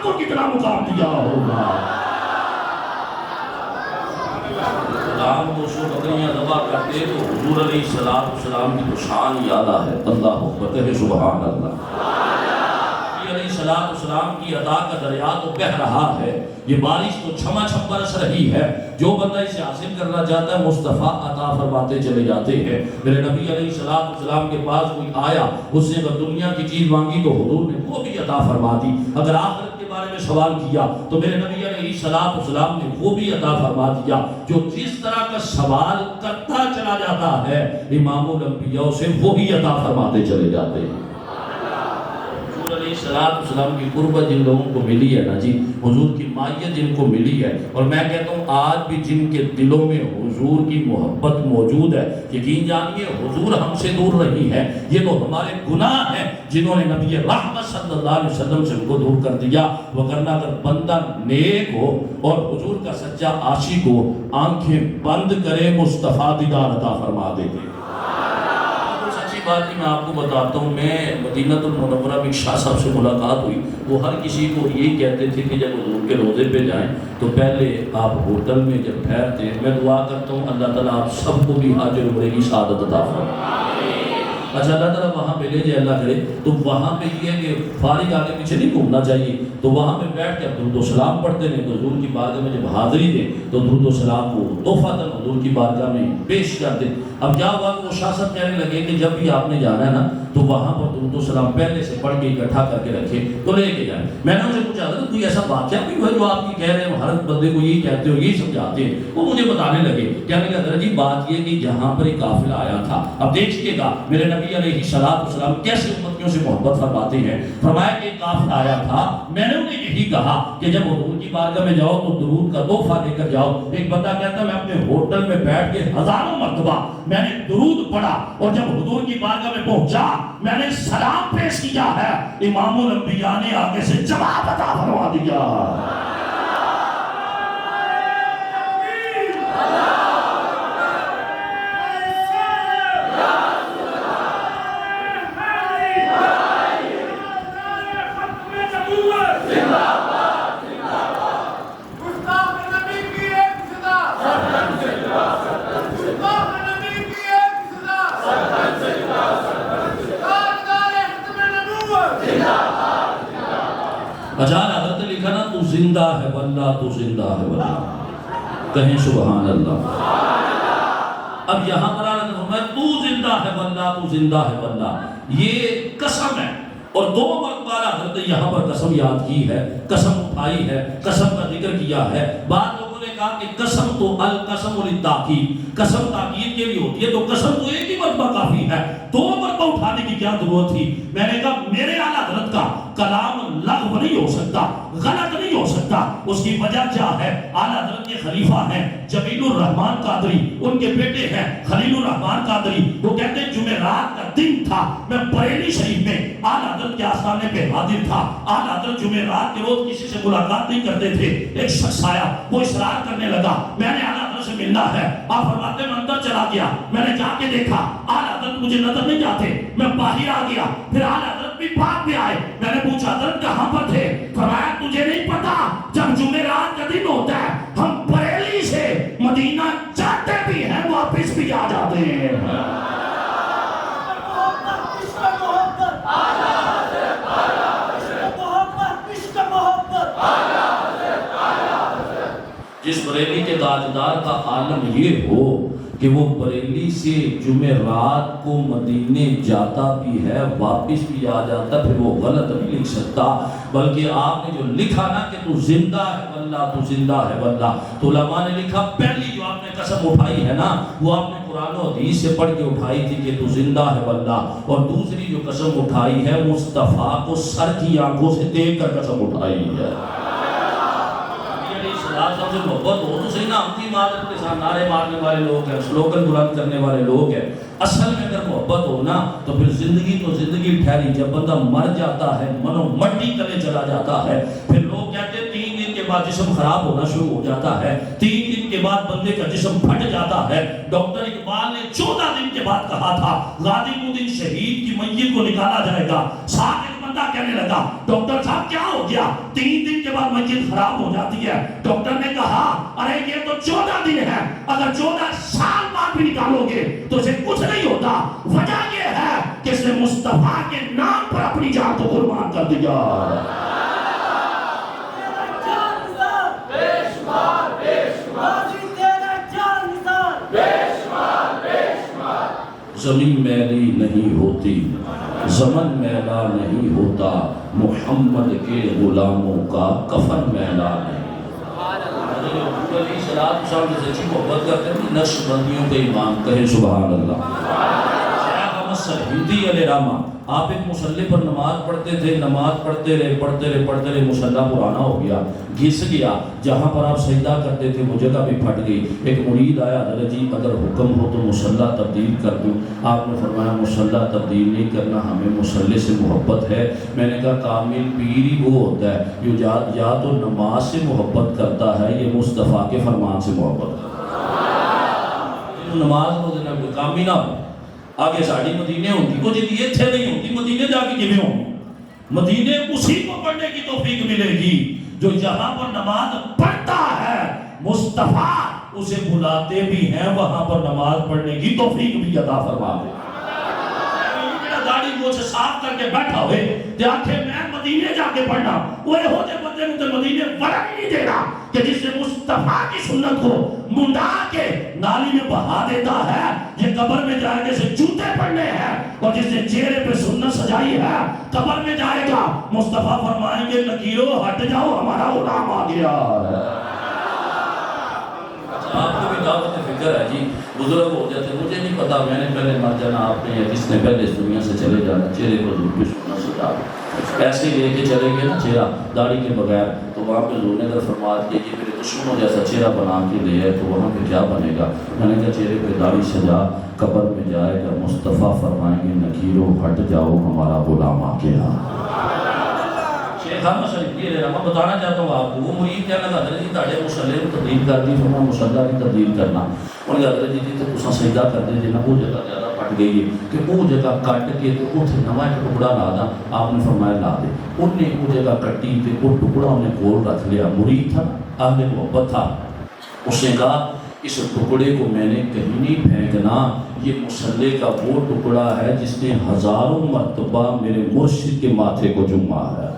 کو کتنا مقام دیا ہوگا. غلام کو شو بکریاں ذبح کرتے تو حضور علیہ السلام کی تو شان یاد ہے. اللہ اکبر کہے سبحان اللہ. علیہ السلام کی عطا کا دریا تو بہ رہا ہے, یہ بارش تو چھما چھم برس رہی ہے. جو بندہ اسے حاصل کرنا چاہتا ہے مصطفیٰ عطا فرماتے چلے جاتے ہیں. میرے نبی علیہ السلام کے پاس کوئی آیا, اس نے اگر دنیا کی چیز مانگی تو حضور نے وہ بھی عطا فرما دی. اگر آخرت کے بارے میں سوال کیا تو میرے نبی علیہ السلام نے وہ بھی عطا فرما دیا. جو جس طرح کا سوال کرتا چلا جاتا ہے امام الانبیاء سے وہی عطا فرماتے چلے جاتے ہیں. علیہ السلام کی قربت جن لوگوں کو ملی ہے نا جی, حضور کی مائیت جن کو ملی ہے, اور میں کہتا ہوں آج بھی جن کے دلوں میں حضور کی محبت موجود ہے, یقین جانیے حضور ہم سے دور رہی ہے. یہ تو ہمارے گناہ ہیں جنہوں نے نبی رحمت صلی اللہ علیہ وسلم سے ان کو دور کر دیا. وگرنہ اگر بندہ نیک ہو اور حضور کا سچا عاشق ہو, آنکھیں بند کرے مصطفیٰ دیدار عطا فرما دیتے. بات میں آپ کو بتاتا ہوں, میں مدینہ المنورہ میں شاہ صاحب سے ملاقات ہوئی. وہ ہر کسی کو یہی کہتے تھے کہ جب حضور کے روضے پہ جائیں تو پہلے آپ ہوٹل میں جب ٹھہرتے, میں دعا کرتا ہوں اللہ تعالیٰ آپ سب کو بھی حاج عمرے کی سعادت عطا فرمائے. اچھا اللہ تعالیٰ وہاں پہ لے جائے اللہ کرے, تو وہاں پہ یہ ہے کہ فارغ آگے پیچھے نہیں گھومنا چاہیے. تو وہاں پہ بیٹھ کے درود و سلام پڑھتے ہیں, تو حضور کی بارگاہ میں جب حاضری دیں تو درود و سلام کو تحفہ تن حضور کی بارگاہ میں پیش کر دیں. اب کیا ہوا کہ وہ شاہ صاحب کہنے لگے کہ جب بھی آپ نے جانا ہے نا تو وہاں پر درود و سلام پہلے سے پڑھ کے اکٹھا کر کے رکھے تو لے کے جائیں. میں نے اسے پوچھا تھا کوئی ایسا واقعہ بھی ہوا جو آپ کی کہہ رہے ہیں, ہر بندے کو یہی کہتے ہو یہی سمجھاتے ہیں. وہ مجھے بتانے لگے, کہنے لگا حضرت جی بات یہ کہ جہاں پر ایک قافلہ آیا تھا, اب دیکھیے گا میرے نبی علیہ السلام کیسے امتیوں سے محبت فرماتے ہیں. فرمایا کہ ایک قافلہ آیا تھا, میں نے انہیں یہی کہا کہ جب حضور کی بارگاہ میں جاؤ تو درود کا تحفہ لے کر جاؤ. ایک بندہ کہتا میں اپنے ہوٹل میں بیٹھ کے ہزاروں مرتبہ میں نے درود پڑھا, اور جب حضور کی بارگاہ میں پہنچا میں نے سلام پیش کیا ہے, امام الانبیاء نے آگے سے جواب عطا فرما دیا. اجان حضرت نے لکھا نا تو زندہ ہے واللہ تو زندہ ہے واللہ, کہیں سبحان اللہ. اب یہاں پر آنا تو زندہ ہے واللہ تو زندہ ہے واللہ, یہ قسم ہے. اور دو مرتبہ حضرت نے یہاں پر قسم یاد کی ہے, قسم اٹھائی ہے, قسم کا ذکر کیا ہے. بعد لوگوں نے کہا کہ قسم تو القسم للتاکید, قسم تاکید کے لیے ہوتی ہے, تو قسم تو ایک ہی مرتبہ کافی ہے, دو مرتبہ اٹھانے کی کیا ضرورت تھی. میں نے کہا میرے اعلیٰ حضرت کا کلام لغو نہیں ہو سکتا, غلط نہیں ہو سکتا. اس کی وجہ کیا ہے؟ اعلیٰ حضرت کے خلیفہ ہیں جمیل الرحمن قادری, ان کے بیٹے ہیں خلیل الرحمن قادری. وہ کہتے ہیں جمعرات کا دن تھا, میں بریلی شریف میں اعلیٰ حضرت کے آستانے پہ حاضر تھا. اعلیٰ حضرت جمعرات کے روز کسی سے ملاقات نہیں کرتے تھے. ایک شخص آیا, وہ اصرار کرنے لگا میں نے اعلیٰ حضرت سے ملنا ہے. آپ فرماتے میں اندر چلا گیا, میں نے جا کے دیکھا اعلیٰ حضرت مجھے نظر نہیں جاتے, میں باہر آ گیا. پھر اعلیٰ حضرت بھی بھاگ میں آئے, میں نے پوچھا حضرت کہاں پر تھے؟ فرمایا تجھے نہیں پتا, جب جمعرات کا دن ہوتا ہے ہم بریلی سے مدینہ جاتے بھی ہیں واپس بھی آ جاتے ہیں. جس بریلی کے تاجدار کا عالم یہ ہو کہ وہ بریلی سے جمعرات کو مدینے جاتا بھی ہے واپس بھی آ جاتا, پھر وہ غلط نہیں لکھ سکتا. بلکہ آپ نے جو لکھا نا کہ تو زندہ ہے واللہ تو زندہ ہے واللہ, تو علماء نے لکھا پہلی جو آپ نے قسم اٹھائی ہے نا وہ آپ نے قرآن و حدیث سے پڑھ کے اٹھائی تھی کہ تو زندہ ہے واللہ, اور دوسری جو قسم اٹھائی ہے مصطفیٰ کو سر کی آنکھوں سے دیکھ کر قسم اٹھائی ہے. سب سے محبت ہو تو صحیح نا, ہم کی عمارت کے ساتھ نعرے مارنے والے لوگ ہیں, سلوگن بلند کرنے والے لوگ ہیں. اصل میں اگر محبت ہو نا تو پھر زندگی تو زندگی ٹھہری. جب بندہ مر جاتا ہے منو مٹی تلے چلا جاتا ہے, پھر لوگ کہتے ہیں 3 دن کے بعد جسم خراب ہونا شروع ہو جاتا ہے, 3 دن کے بعد بندے کا جسم پھٹ جاتا ہے. ڈاکٹر اقبال نے 14 دن کے بعد کہا تھا غازی الدین شہید کی میت کو نکالا جائے گا, 7 بندہ کہنے لگا ڈاکٹر صاحب کیا ہو گیا؟ 3 دن کے بعد میت خراب ہو جاتی ہے۔ ڈاکٹر نے کہا ارے یہ تو 14 دن ہے، اگر 14 سال بعد بھی نکالو گے تو اسے کچھ نہیں ہوتا۔ وجہ یہ ہے کہ اس نے مصطفیٰ کے نام پر اپنی جان کو قربان کر دیا۔ زمین میلی نہیں ہوتی، زمن میلا نہیں ہوتا، محمد کے غلاموں کا کفن میلا نہیں۔ علیہ السلام سے سچی محبت کرتے ہیں نقش بندیوں کے امام کہے سبحان اللہ۔ شیخ احمد سرہندی علیہ رحمہ آپ ایک مصلی پر نماز پڑھتے تھے، نماز پڑھتے رہے مصلی پرانا ہو گیا، گھس گیا، جہاں پر آپ سجدہ کرتے تھے وہ جگہ بھی پھٹ گئی۔ ایک مرید آیا حضرت جی اگر حکم ہو تو مصلی تبدیل کر دوں۔ آپ نے فرمایا مصلی تبدیل نہیں کرنا، ہمیں مصلی سے محبت ہے۔ میں نے کہا کامل پیری وہ ہوتا ہے جو یا تو نماز سے محبت کرتا ہے یہ مصطفیٰ کے فرمان سے محبت کرتا ہے۔ نماز کو دینا کوئی کام ہی نہ ہو، آگے ساڑھی مدینے ہوں گی، کچھ دیئے تھے نہیں ہوتی، مدینے جا کے کیویں ہوں؟ مدینے اسی کو پڑھنے کی توفیق ملے گی جو جہاں پر نماز پڑھتا ہے، مصطفیٰ اسے بلاتے بھی ہیں وہاں پر نماز پڑھنے کی توفیق بھی عطا فرما دے۔ داڑھی وہ سے صاف کر کے بیٹھا ہوئے تے آنکھیں میں مدینے جا کے پڑھنا، وہ ہوتے بندے مجھے مدینے ورہ نہیں دینا کہ جس سے مصطفیٰ کی سنت کو منڈا کے نالی میں بہا دیتا ہے، یہ قبر میں جائے سے جوتے پڑھنے ہیں، اور جس نے چہرے پہ سنت سجائی ہے قبر میں جائے گا مصطفیٰ فرمائیں گے نکیرو ہٹ جاؤ ہمارا غلام آ گیا ہے۔ آپ کو بھی دعوت فکر ہے جی، بزرگ ہو جاتے مجھے نہیں پتا میں نے پہلے مر جانا آپ نے یا کس نے پہلے اس دنیا سے چلے جانا، چہرے کو ضرور سننا سجا ایسے لے کے چلے گئے نا چہرہ داڑھی کے بغیر تو وہاں پہ حضور نے فرمایا کہ یہ میرے دشمنوں جیسا چہرہ بنا کے لے ہے تو وہاں پہ کیا بنے گا؟ میں نے کہا چہرے پہ داڑھی سجا قبر میں جائے گا مصطفیٰ فرمائیں گے نکیرو ہٹ جاؤ ہمارا غلام آ گیا۔ شیخ احمد سرہندی علیہ رحمہ بتانا چاہتا ہوں آپ کو، وہ مرید کہنے لگا حضرت جی تاڑے مصلی کو تبدیل کر دی، فرمایا مصلی کی تبدیل کرنا۔ انہوں نے حضرت جی تو تساں سجدہ کر دے جنا وہ جگہ زیادہ پھٹ گئی ہے کہ وہ جگہ کٹ کے تو اتنے نواں ایک ٹکڑا لا دا، آپ نے فرمایا لا دے۔ انہوں نے وہ جگہ کٹی تے وہ ٹکڑا انہیں کول رکھ لیا، مرید تھا اہل محبت تھا، اس نے کہا اس ٹکڑے کو میں نے کہیں نہیں پھینکنا، یہ مصلی کا وہ ٹکڑا ہے جس نے ہزاروں مرتبہ میرے مرشد کے ماتھے کو چوما ہے۔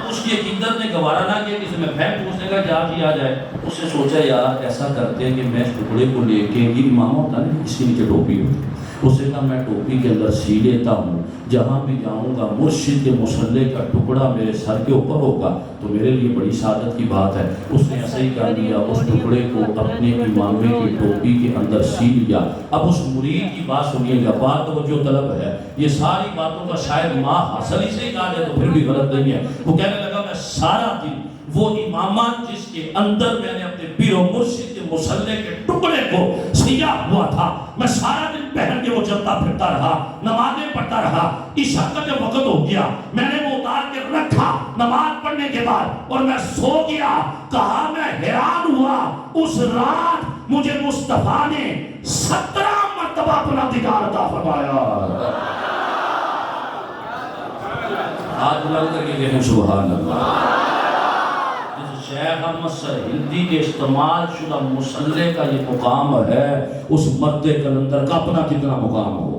اس کی عقیدت نے گوارا نہ کیا کسی میں پھینک، اس نے کہا جا بھی آ جائے۔ اس نے سوچا یار ایسا کرتے ہیں کہ میں اس ٹکڑے کو لے کے یہ امام ہوتا ہے اس کے نیچے ٹوپی ہوتی، اس نے کہا میں ٹوپی کے اندر سی لیتا ہوں، جہاں بھی جاؤں گا مرشد کے مصلی کا ٹکڑا میرے سر کے اوپر ہوگا تو میرے لیے بڑی سعادت کی بات ہے۔ اس نے ایسا ہی کر لیا، اس ٹکڑے کو اپنے امامے کی ٹوپی کے اندر سی لیا۔ اب اس مرید کی بات سنیے گا، بات توجہ طلب ہے، یہ ساری باتوں کا شاید ماں حاصل ہی سے ہی کہا جائے تو پھر بھی غلط نہیں ہے۔ وہ کہنے لگا میں سارا دن وہ امامات جس کے اندر میں نے اپنے پیر و مرشد کے مصلی کے ٹکڑے کو سیا ہوا تھا، میں سارا دن پہن کے وہ چلتا پھرتا رہا، نمازیں پڑھتا رہا۔ عشاء کا جب وقت ہو گیا میں نے وہ اتار کے رکھا نماز پڑھنے کے بعد اور میں سو گیا۔ کہا میں حیران ہوا اس رات مجھے مصطفیٰ نے 17 مرتبہ اپنا دیدار عطا فرمایا۔ ہاتھ بلند کر کے کہیں سبحان اللہ۔ شیخ احمد سرہندی کے استعمال شدہ مصلی کا یہ مقام ہے، اس مرد کلندر کا اپنا کتنا مقام ہو۔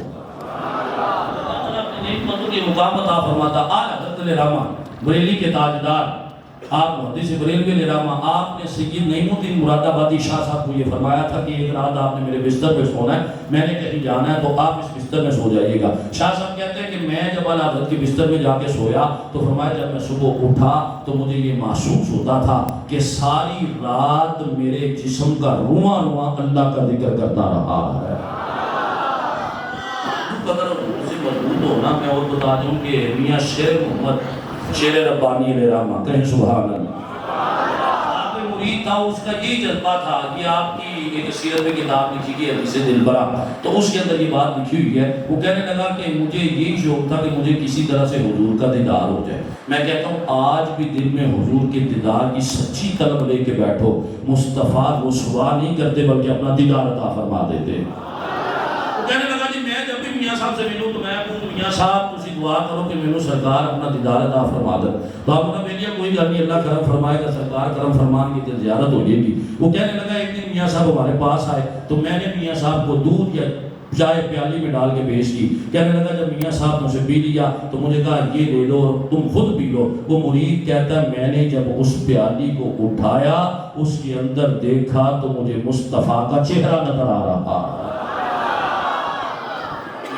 اپنے نعمتوں کے مقام عطا فرماتا۔ آل حضرت علیہ رحمہ بریلی کے تاجدار آپ محدث بریلوی علیہ رحمہ آپ نے سید نعیم الدین مراد آبادی شاہ صاحب کو یہ فرمایا تھا کہ ایک رات آپ نے میرے بستر پہ سونا ہے، میں نے کہیں جانا ہے تو آپ اس بستر میں سو جائیے گا۔ شاہ صاحب کہتے ہیں کہ میں جب اعلیٰ حضرت کے بستر میں جا کے سویا تو فرمایا جب میں صبح اٹھا تو مجھے یہ محسوس ہوتا تھا کہ ساری رات میرے جسم کا رواں رواں اللہ کا ذکر کرتا رہا ہے۔ قدر سے مضبوط ہونا میں اور بتا دوں کہ میاں شیر محمد شیر ربانی علیہ رحمہ کہیں سبحان اللہ۔ آپ مرید تھا، اس کا یہی جذبہ تھا کہ آپ کی ایک سیرت میں کتاب لکھی گئی حدیث دلبرا، تو اس کے اندر یہ بات لکھی ہوئی ہے۔ وہ کہنے لگا کہ مجھے یہی شوق تھا کہ مجھے کسی طرح سے حضور کا دیدار ہو جائے۔ میں کہتا ہوں آج بھی دل میں حضور کے دیدار کی سچی طلب لے کے بیٹھو، مصطفیٰ رسوا نہیں کرتے بلکہ اپنا دیدار عطا فرما دیتے۔ وہ کہنے لگا جی میں جب بھی میاں صاحب سے ملوں تو میں میاں صاحب دعا کرو کہ مینوں سرکار اپنا دیدار عطا فرما دے. تو آپ نے بھیجا کوئی گل نہیں, اللہ کرم فرمائے گا, سرکار کرم فرمان کی زیارت ہو جائے گی. وہ کہنے لگا ایک دن میاں صاحب ہمارے پاس آئے تو میں نے میاں صاحب کو دودھ یا چائے پیالی میں ڈال کے پیش کی. کہنے لگا جب میاں صاحب مجھ سے پی لیا تو مجھے کہا یہ لے لو اور تم خود پی لو. وہ مرید کہتا ہے میں نے جب اس پیالی کو اٹھایا اس کے اندر دیکھا تو مجھے مصطفیٰ کا چہرہ نظر آ رہا.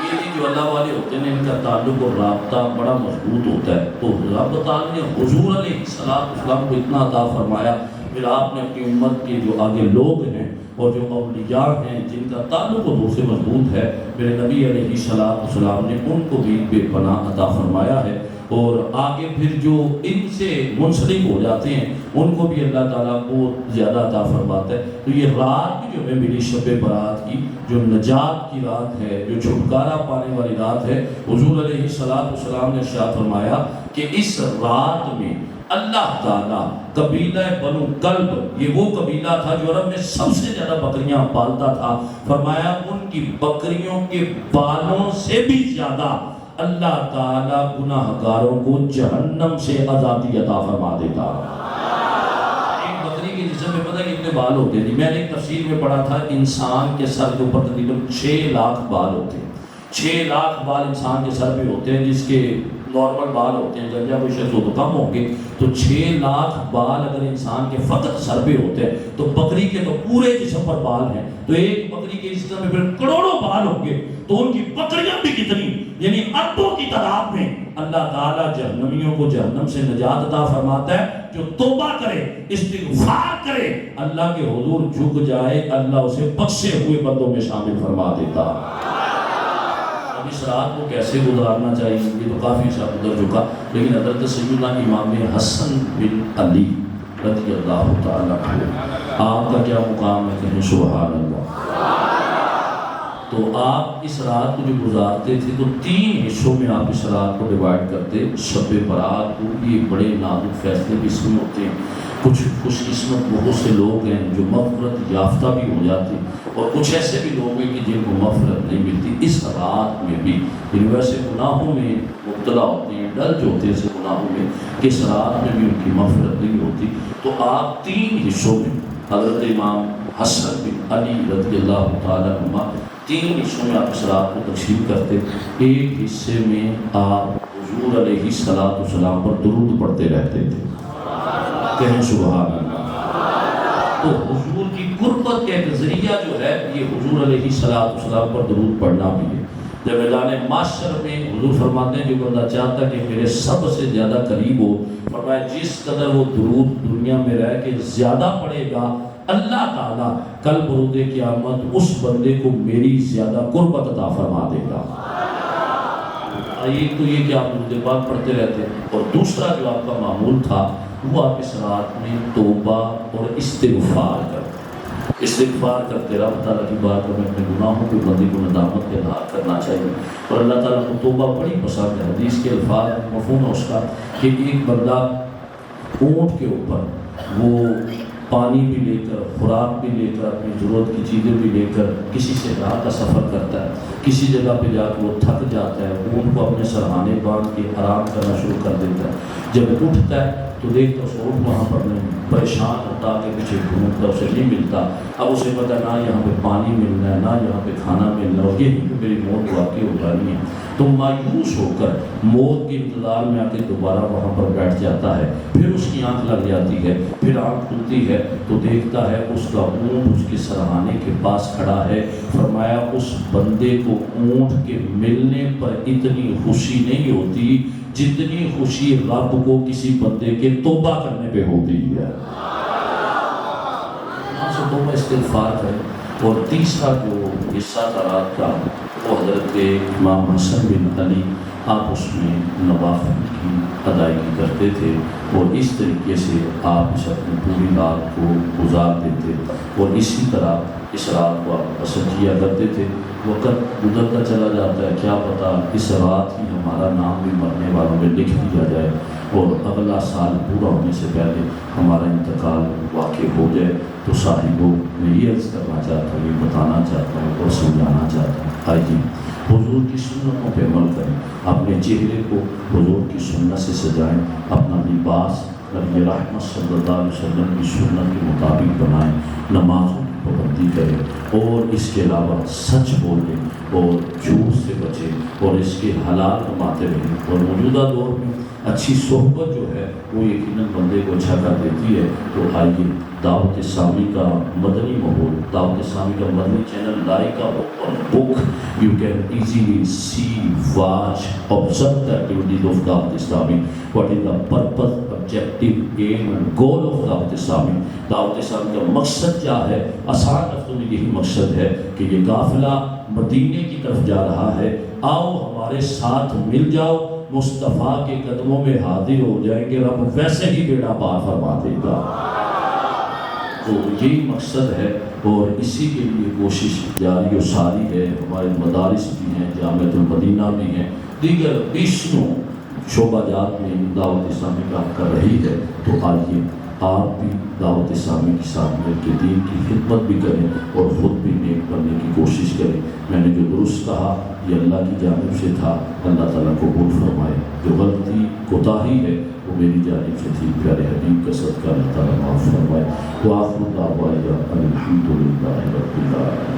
یہ جو اللہ والے ہوتے ہیں ان کا تعلق اور رابطہ بڑا مضبوط ہوتا ہے. تو رب تعالیٰ نے حضور علیہ السلام کو اتنا عطا فرمایا. پھر آپ نے اپنی امت کے جو آگے لوگ ہیں اور جو اولیاء ہیں جن کا تعلق حضور سے مضبوط ہے, میرے نبی علیہ السلام نے ان کو بھی بے پناہ عطا فرمایا ہے. اور آگے پھر جو ان سے منسلک ہو جاتے ہیں ان کو بھی اللہ تعالیٰ کو زیادہ عطا فرماتا ہے. تو یہ رات بھی جو ہمیں ملی شب برات کی, جو نجات کی رات ہے, جو چھٹکارا پانے والی رات ہے, حضور علیہ السلام نے ارشاد فرمایا کہ اس رات میں اللہ تعالیٰ قبیلہ بنو کلب, یہ وہ قبیلہ تھا جو عرب میں سب سے زیادہ بکریاں پالتا تھا, فرمایا ان کی بکریوں کے بالوں سے بھی زیادہ اللہ تعالیٰ گناہ گاروں کو جہنم سے آزادی عطا فرما دیتا. ایک بکری کے جسم میں پتہ کتنے بال ہوتے ہیں؟ میں نے ایک تفسیر میں پڑھا تھا انسان کے سر کے اوپر تقریباً 6 لاکھ بال ہوتے ہیں. 6 لاکھ بال انسان کے سر پہ ہوتے ہیں, جس کے نارمل بال ہوتے ہیں, جب کوئی شخص ہو تو کم ہوں گے. تو 6 لاکھ بال اگر انسان کے فقط سر پہ ہوتے ہیں تو بکری کے تو پورے جسم پر بال ہیں. تو ایک بکری کے جسم میں پھر کروڑوں بال ہوں گے, تو ان کی بکریاں بھی کتنی, یعنی اربوں کی تعداد میں اللہ تعالیٰ جہنمیوں کو جہنم سے نجات عطا فرماتا ہے. جو توبہ کرے, استغفار کرے, اللہ کے حضور جھک جائے, اللہ اسے بخشے ہوئے بندوں میں شامل فرما دیتا. اس رات کو کیسے گزارنا چاہیے یہ تو کافی سا گزر چکا, لیکن حضرت سیدنا امام حسن بن علی رضی اللہ تعالیٰ عنہ, آپ کا کیا مقام ہے کہیں سبحان اللہ. تو آپ اس رات کو جو گزارتے تھے تو 3 حصوں میں آپ اس رات کو ڈیوائڈ کرتے. شب برات کو بھی بڑے نازک فیصلے بھی اس میں ہوتے ہیں. کچھ خوش قسمت بہت سے لوگ ہیں جو مغفرت یافتہ بھی ہو جاتے ہیں, اور کچھ ایسے بھی لوگ ہیں کہ جن کو مغفرت نہیں ملتی. اس رات میں بھی جن ویسے گناہوں میں مبتلا ہوتے ہیں, ڈر جو ہوتے ہیں سے گناہوں میں, کہ اس رات میں بھی ان کی مغفرت نہیں ہوتی. تو آپ 3 حصوں میں حضرت امام حسن بن علی رضی اللہ تعالیٰ عنہ 3 حصوں میں آپ اس رات کو تقسیم کرتے. ایک حصے میں آپ حضور علیہ السلام پر درود پڑھتے رہتے تھے, کہیں سبحان اللہ. تو حضور کی قربت کا ایک ذریعہ جو ہے یہ حضور علیہ السلام پر درود پڑھنا بھی ہے. جب میدان معاشر میں حضور فرماتے ہیں جو بندہ چاہتا ہے کہ میرے سب سے زیادہ قریب ہو, فرمایا جس قدر وہ درود دنیا میں رہ کے زیادہ پڑھے گا اللہ تعالیٰ کل برود قیامت اس بندے کو میری زیادہ قربت عطا فرما دے گا. ایک تو یہ کہ آپ درود پاک پڑھتے رہتے ہیں, اور دوسرا جو آپ کا معمول تھا وہ آپ اس رات میں توبہ اور استغفار کرتے. استغفار کرتے رب تعالیٰ کی بات میں اپنے گناہوں کے بندی کو ندامت کے اظہار کرنا چاہیے. اور اللہ تعالیٰ کو توبہ بڑی پسند ہے. حدیث کے الفاظ مفہوم ہے اس کا کہ ایک بندہ اونٹ کے اوپر وہ پانی بھی لے کر, خوراک بھی لے کر, اپنی ضرورت کی چیزیں بھی لے کر کسی سے راہ کا سفر کرتا ہے, کسی جگہ پہ جا کے وہ تھک جاتا ہے, اونٹ کو اپنے سرہانے باندھ کے آرام کرنا شروع کر دیتا ہے. جب اٹھتا ہے تو دیکھتا اس اونٹ وہاں پر نہیں, پریشان ہوتا کہ پیچھے ڈھونڈتا, اسے نہیں ملتا. اب اسے پتہ نہ یہاں پہ پانی ملنا ہے نہ یہاں پہ کھانا ملنا ہے, اور یہی کہ میری موت واقع ہو جانی ہے. تو مایوس ہو کر موت کے انتظار میں آ کے دوبارہ وہاں پر بیٹھ جاتا ہے. پھر اس کی آنکھ لگ جاتی ہے, پھر آنکھ کھلتی ہے تو دیکھتا ہے اس کا اونٹ اس کے سرہانے کے پاس کھڑا ہے. فرمایا اس بندے کو اونٹ کے ملنے پر اتنی خوشی نہیں ہوتی جتنی خوشی رب کو کسی بندے کے توبہ کرنے پہ ہوتی ہے. توبہ استغفار کریں. اور تیسرا جو حصہ تھا رات کا وہ حضرت امام حسن بن علی, آپ اس میں نوافل کی ادائیگی کرتے تھے, اور اس طریقے سے آپ اس اپنی پوری رات کو گزار دیتے, اور اسی طرح اس رات کو آپ پسند کیا کرتے تھے. وقت گزرتا چلا جاتا ہے, کیا پتہ اس رات ہی ہمارا نام بھی مرنے والوں میں لکھ دیا جائے. اور اگلا سال پورا ہونے سے پہلے ہمارا انتقال واقع ہو جائے تو صاحبوں میں یہ عرض کرنا چاہتا ہوں، یہ بتانا چاہتا ہوں اور سمجھانا چاہتا ہوں، آئیے حضور کی سنتوں پہ عمل کریں، اپنے چہرے کو حضور کی سنت سے سجائیں، اپنا لباس نبی رحمت صلی اللہ علیہ وسلم کی سنت کے مطابق بنائیں، نمازوں کی پابندی کریں اور اس کے علاوہ سچ بولیں اور جھوٹ سے بچیں اور اس کے حلال کماتے رہیں۔ اور موجودہ دور میں اچھی صحبت جو ہے وہ یقیناً بندے کو اچھا کر دیتی ہے۔ تو آئیے دعوت اسلامی کا مدنی ماحول، دعوت اسلامی کا مدنی channel like open book, you can easily see watch observe the activities of دعوت اسلامی، what is the purpose, objective, aim and goal of دعوت اسلامی۔ دعوت اسلامی کا مقصد کیا ہے؟ آسان لفظوں میں یہی مقصد ہے کہ یہ قافلہ مدینے کی طرف جا رہا ہے، آؤ ہمارے ساتھ مل جاؤ، مصطفیٰ کے قدموں میں حاضر ہو جائیں گے، رب ویسے ہی بیڑا پار فرما دے گا۔ تو یہی مقصد ہے اور اسی کے لیے کوشش جاری و ساری ہے۔ ہمارے مدارس بھی ہیں، جامعۃ المدینہ بھی ہیں، دیگر 20 شعبہ جات میں دعوت اسلامی کام کر رہی ہے۔ تو آئیے آپ بھی دعوت اسلامی کے ساتھ مل کے دین کی خدمت بھی کریں اور خود بھی نیک بننے کی کوشش کریں۔ میں نے جو درست کہا یہ اللہ کی جانب سے تھا، اللہ تعالیٰ قبول فرمائے۔ جو غلطی کوتاہی ہے وہ میری جانب سے تھی، پیارے حبیب کا صدقہ اللہ تعالیٰ معاف فرمائے۔ وآخر دعوانا الحمد للہ رب العالمین۔